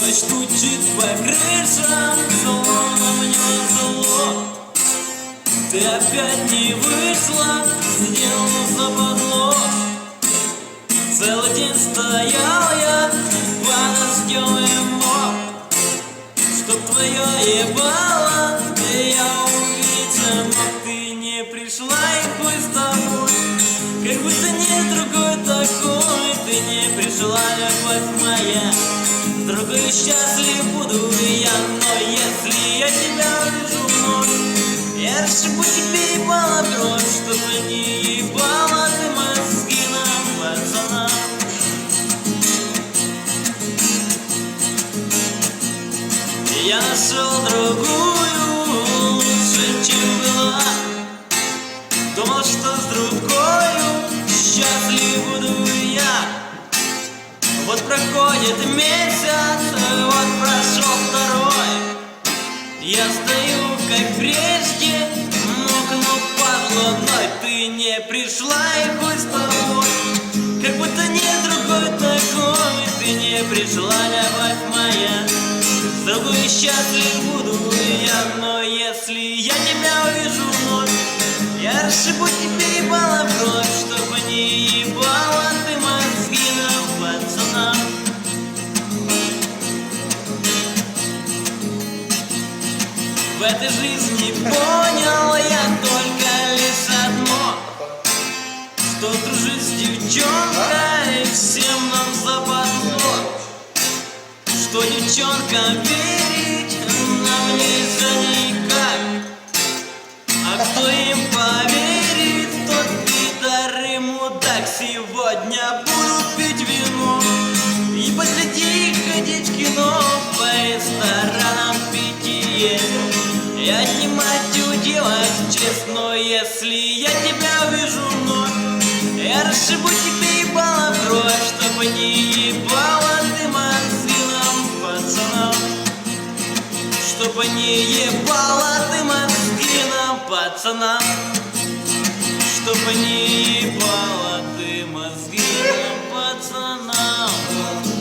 Дождь стучит по крышам, словно мне зло. Ты опять не вышла, сделала западло. Целый день стоял я под дождем и мог, чтоб твое ебало я увидеть мог. Ты не пришла и хуй с тобой, как будто нет другой такой. Ты не пришла, любовь моя, с другой счастлив буду я. Но если я тебя увижу вновь, я расшибу тебе ебало кровь, чтобы не ебала ты мозги нам, пацанам. Я нашел другую, лучше, чем была. Думал, что с другою счастлив буду я. Вот проходит месяц, вот прошел второй. Я стою, как прежде, мокну под луной. Ты не пришла и хуй с тобой, как будто нет другой такой. Ты не пришла, любовь моя, с другой счастлив буду я. Но если я тебя увижу вновь, я расшибу тебе ебало кровь, чтобы не ебала ты мозги нам, пацанам. В этой жизни понял я только лишь одно, что дружить с девчонкой всем нам западло, что девчонкам верить нам нельзя никак. А кто им поверит, тот пидор и мудак. Сегодня будут пить вино и посреди ходить в кино, по ресторанам питье и отнимать у девок честно. Если я тебя увижу вновь, я расшибу тебе ебало кровь, чтобы не ебала ты мозги нам, пацанам. Чтобы не ебала ты мозги нам, пацанам. Чтобы не ебала ты мозги нам, пацанам.